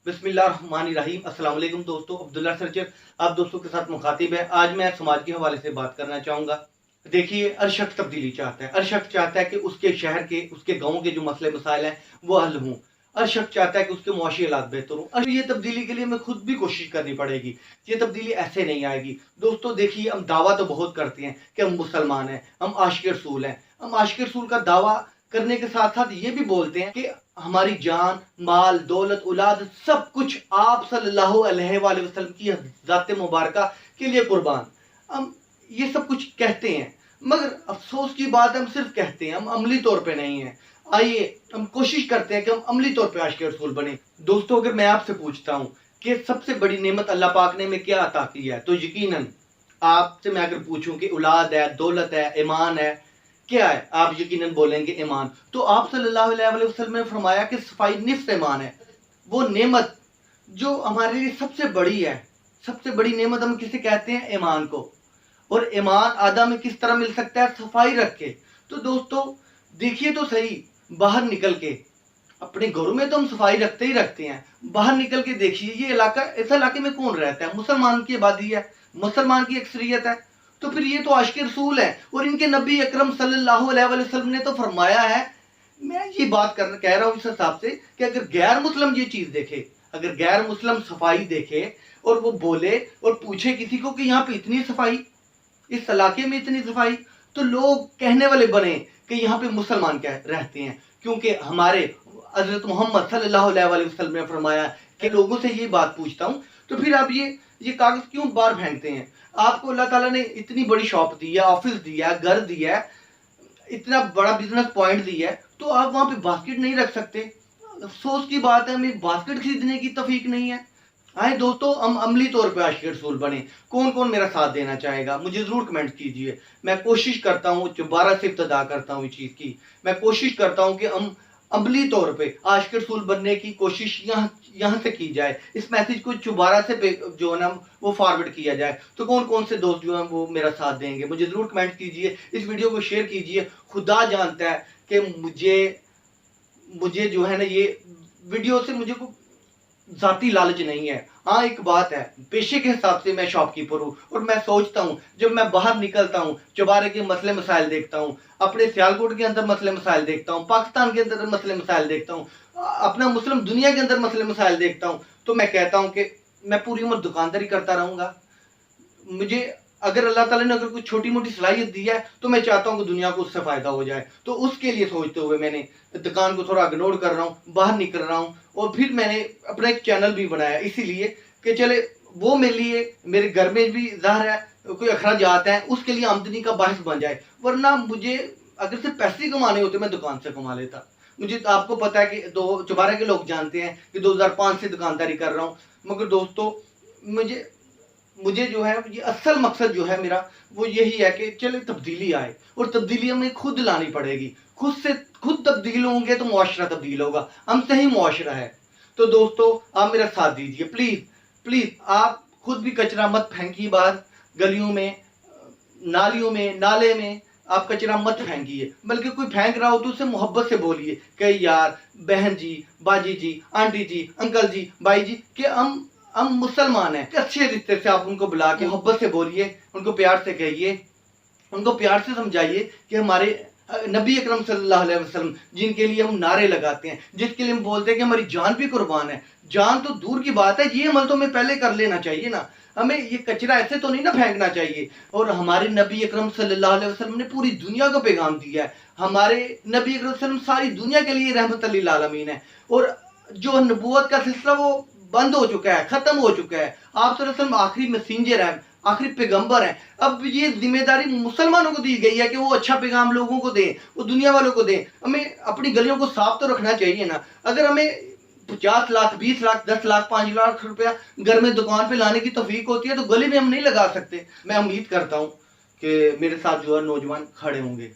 बिस्मिल्लाहिर्रहमानिर्रहीम। अस्सलाम वालेकुम दोस्तों, अब्दुल्ला सर्जर आप दोस्तों के साथ मुखातिब है। आज मैं समाज के हवाले से बात करना चाहूँगा। देखिए, हर शख्स तब्दीली चाहता है। हर शख्स चाहता है कि उसके शहर के, उसके गाँव के जो मसले मसाइल हैं वो हल हों। हर शख्स चाहता है कि उसके मुआशी हालात बेहतर हों और ये तब्दीली के लिए हमें खुद भी कोशिश करनी पड़ेगी। ये तब्दीली ऐसे नहीं आएगी। दोस्तों देखिए, हम दावा तो बहुत करते हैं कि हम मुसलमान हैं, हम आशिक़ रसूल हैं। हम आशिक़ रसूल का दावा करने के साथ साथ ये भी बोलते हैं कि हमारी जान, माल, दौलत, औलाद सब कुछ आप सल्लल्लाहु अलैहि वसल्लम की ज़ात मुबारका के लिए कुर्बान। हम ये सब कुछ कहते हैं, मगर अफसोस की बात है हम सिर्फ कहते हैं, हम अमली तौर पे नहीं हैं। आइए हम कोशिश करते हैं कि हम अमली तौर पे आशिक़ रसूल बने। दोस्तों, अगर मैं आपसे पूछता हूँ कि सबसे बड़ी नेमत अल्लाह पाक ने हमें क्या अता की है, तो यकीनन आपसे मैं अगर पूछूं कि औलाद है, दौलत है, ईमान है, क्या है, आप यकीनन बोलेंगे ईमान। तो आप सल्लल्लाहु अलैहि वसल्लम ने फरमाया कि सफाई निस्फ़ ईमान है। वो नेमत जो हमारे लिए सबसे बड़ी है, सबसे बड़ी नेमत हम किसे कहते हैं? ईमान को। और ईमान आदम में किस तरह मिल सकता है? सफाई रख के। तो दोस्तों देखिए तो सही, बाहर निकल के अपने घरों में तो हम सफाई रखते ही रखते हैं, बाहर निकल के देखिए ये इलाका, इस इलाके में कौन रहता है? मुसलमान की आबादी है, मुसलमान की अक्सरियत है। तो फिर ये तो आशिक़ रसूल है और इनके नबी अकरम सल्लल्लाहु अलैहि वसल्लम ने तो फरमाया है। मैं ये बात कह रहा हूँ इस हिसाब से कि अगर गैर मुस्लिम ये चीज़ देखे, अगर गैर मुस्लिम सफाई देखे और वो बोले और पूछे किसी को कि यहाँ पे इतनी सफाई, इस इलाके में इतनी सफाई, तो लोग कहने वाले बने कि यहाँ पे मुसलमान क्या रहते हैं, क्योंकि हमारे हज़रत मोहम्मद सल्लल्लाहु अलैहि वसल्लम ने फरमाया कि लोगों से ये बात पूछता हूँ। तो फिर आप ये कागज़ क्यों बाहर फेंकते हैं? आपको अल्लाह ताला ने इतनी बड़ी शॉप दी है, ऑफिस दिया है, घर दिया है, इतना बड़ा बिजनेस पॉइंट दिया है, तो आप वहाँ पे बास्केट नहीं रख सकते? अफसोस की बात है, हमें बास्केट खरीदने की तौफीक नहीं है। आए दोस्तों, हम अमली तौर पे आशिक़ रसूल बने। कौन कौन मेरा साथ देना चाहेगा? मुझे ज़रूर कमेंट कीजिए। मैं कोशिश करता हूँ, दोबारा से इब्तिदा करता हूँ इस चीज़ की, मैं कोशिश करता हूँ कि हम अमली तौर पे आशिक़ रसूल बनने की कोशिश यहाँ से की जाए। इस मैसेज को दोबारा से जो है ना वो फॉरवर्ड किया जाए। तो कौन कौन से दोस्त जो हैं वो मेरा साथ देंगे? मुझे ज़रूर कमेंट कीजिए, इस वीडियो को शेयर कीजिए। खुदा जानता है कि मुझे जो है ना ये वीडियो से मुझे को ज़ाती लालच नहीं है। हाँ, एक बात है, पेशे के हिसाब से मैं शॉपकीपर हूँ और मैं सोचता हूँ जब मैं बाहर निकलता हूँ, चौबारे के मसले मसाइल देखता हूँ, अपने सियालकोट के अंदर मसले मसाइल देखता हूँ, पाकिस्तान के अंदर मसले मसाइल देखता हूँ, अपना मुस्लिम दुनिया के अंदर मसले मसाइल देखता हूँ, तो मैं कहता हूँ कि मैं पूरी उम्र दुकानदारी करता रहूँगा। मुझे अगर अल्लाह ताला ने अगर कोई छोटी मोटी सलाहियत दी है तो मैं चाहता हूँ कि दुनिया को उससे फ़ायदा हो जाए। तो उसके लिए सोचते हुए मैंने दुकान को थोड़ा इग्नोर कर रहा हूँ, बाहर निकल रहा हूँ और फिर मैंने अपना एक चैनल भी बनाया इसीलिए कि चले वो मेरे लिए, मेरे घर में भी ज़ाहिर है कोई अखराजात हैं, उसके लिए आमदनी का बाहिस बन जाए। वरना मुझे अगर सिर्फ पैसे कमाने होते मैं दुकान से कमा लेता। मुझे तो आपको पता है कि चौबारा के लोग जानते हैं कि 2005 से दुकानदारी कर रहा हूँ। मगर दोस्तों मुझे जो है ये असल मकसद जो है मेरा वो यही है कि चले तब्दीली आए और तब्दीली हमें खुद लानी पड़ेगी। खुद तब्दील होंगे तो मुआशरा तब्दील होगा, हमसे ही मुआशरा है। तो दोस्तों आप मेरा साथ दीजिए प्लीज़ प्लीज़। आप खुद भी कचरा मत फेंकिए बाहर गलियों में, नालियों में, नाले में आप कचरा मत फेंकिए, बल्कि कोई फेंक रहा हो तो उससे मोहब्बत से बोलिए कि यार, बहन जी, बाजी जी, आंटी जी, अंकल जी, भाई जी, कि हम मुसलमान हैं। अच्छे रिश्ते से आप उनको बुला के मोहब्बत से बोलिए, उनको प्यार से कहिए, उनको प्यार से समझाइए कि हमारे नबी अकरम सल्लल्लाहु अलैहि वसल्लम जिनके लिए हम नारे लगाते हैं, जिसके लिए हम बोलते हैं कि हमारी जान भी कुर्बान है। जान तो दूर की बात है, ये अमल तो हमें पहले कर लेना चाहिए ना। हमें ये कचरा ऐसे तो नहीं ना फेंकना चाहिए। और हमारे नबी अकरम सल्लल्लाहु अलैहि वसल्लम ने पूरी दुनिया को पैगाम दिया है। हमारे नबी अकरम सल्लल्लाहु अलैहि वसल्लम सारी दुनिया के लिए रहमत लिल आलमीन है और जो नबूवत का सिलसिला वो बंद हो चुका है, खत्म हो चुका है। आप सल्लल्लाहु अलैहि वसल्लम आखिरी मैसेंजर हैं, आखिरी पैगंबर हैं। अब ये जिम्मेदारी मुसलमानों को दी गई है कि वो अच्छा पैगाम लोगों को दें, वो दुनिया वालों को दें। हमें अपनी गलियों को साफ तो रखना चाहिए ना। अगर हमें 50 लाख, 20 लाख, 10 लाख, 5 लाख रुपया घर में दुकान पे लाने की तौफीक होती है तो गली में हम नहीं लगा सकते। मैं उम्मीद करता हूँ कि मेरे साथ जो है नौजवान खड़े होंगे।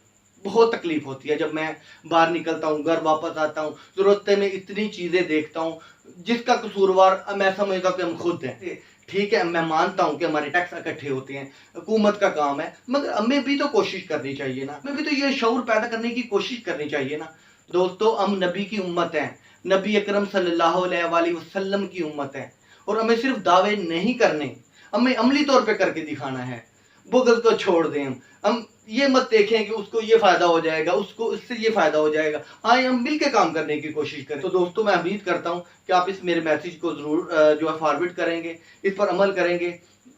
बहुत तकलीफ होती है जब मैं बाहर निकलता हूँ, घर वापस आता हूँ, ज़रूरत में इतनी चीज़ें देखता हूँ जिसका कसूरवार मैं समझता हूँ कि हम खुद हैं। ठीक है, मैं मानता हूँ कि हमारे टैक्स इकट्ठे होते हैं, हुकूमत का काम है, मगर हमें भी तो कोशिश करनी चाहिए ना, हमें भी तो ये शऊर पैदा करने की कोशिश करनी चाहिए ना। दोस्तों, हम नबी की उम्मत हैं, नबी अकरम सल्लल्लाहु अलैहि वसल्लम की उम्मत है और हमें सिर्फ दावे नहीं करने, हमें अमली तौर पे करके दिखाना है। बुग़्ज़ को छोड़ दें, हम ये मत देखें कि उसको ये फ़ायदा हो जाएगा, उसको इससे ये फ़ायदा हो जाएगा। आए हम मिल के काम करने की कोशिश करें। तो दोस्तों, मैं उम्मीद करता हूँ कि आप इस मेरे मैसेज को ज़रूर जो है फॉरवर्ड करेंगे, इस पर अमल करेंगे,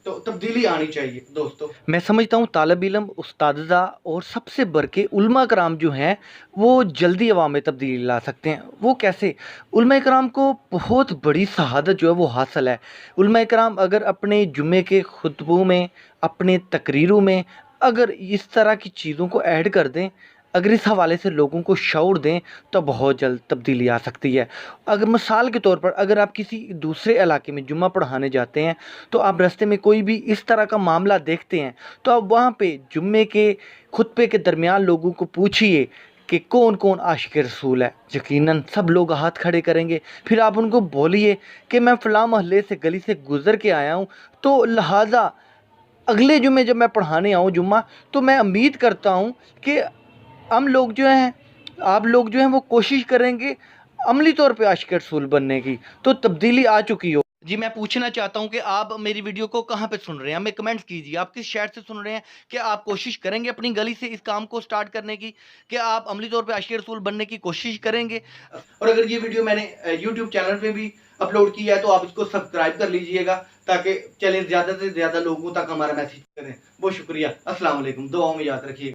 तो तब्दीली आनी चाहिए दोस्तों। मैं समझता हूँ तालिब इल्म, उस्तादज़ा और सबसे बढ़ के उलमा कराम जो हैं वो जल्दी अवाम में तब्दीली ला सकते हैं। वो कैसे? उलमा कराम को बहुत बड़ी शहादत जो है वो हासिल है। उलमा कराम अगर अपने जुम्मे के खुतबों में, अपने तकरीरों में अगर इस तरह की चीज़ों को ऐड कर दें, अगर इस हवाले से लोगों को शऊर दें, तो बहुत जल्द तब्दीली आ सकती है। अगर मिसाल के तौर पर अगर आप किसी दूसरे इलाके में जुम्मा पढ़ाने जाते हैं, तो आप रास्ते में कोई भी इस तरह का मामला देखते हैं, तो आप वहाँ पे जुम्मे के खुतबे के दरमियान लोगों को पूछिए कि कौन कौन आशिक रसूल है। यकीनन सब लोग हाथ खड़े करेंगे। फिर आप उनको बोलिए कि मैं फ़लाँ मोहल्ले से गली से गुज़र के आया हूँ, तो लिहाजा अगले जुम्मे जब मैं पढ़ाने आऊँ जुम्मा, तो मैं उम्मीद करता हूँ कि हम लोग जो हैं, आप लोग जो हैं वो कोशिश करेंगे अमली तौर पे आशिक रसूल बनने की, तो तब्दीली आ चुकी हो। जी, मैं पूछना चाहता हूँ कि आप मेरी वीडियो को कहाँ पे सुन रहे हैं? हमें कमेंट्स कीजिए। आप किस शहर से सुन रहे हैं? क्या आप कोशिश करेंगे अपनी गली से इस काम को स्टार्ट करने की? क्या आप अमली तौर पे आशिक रसूल बनने की कोशिश करेंगे? और अगर ये वीडियो मैंने यूट्यूब चैनल पे भी अपलोड किया है, तो आप इसको सब्सक्राइब कर लीजिएगा, ताकि चलें ज़्यादा से ज़्यादा लोगों तक हमारा मैसेज करें। बहुत शुक्रिया। अस्सलाम वालेकुम। दुआओं में याद रखिएगा।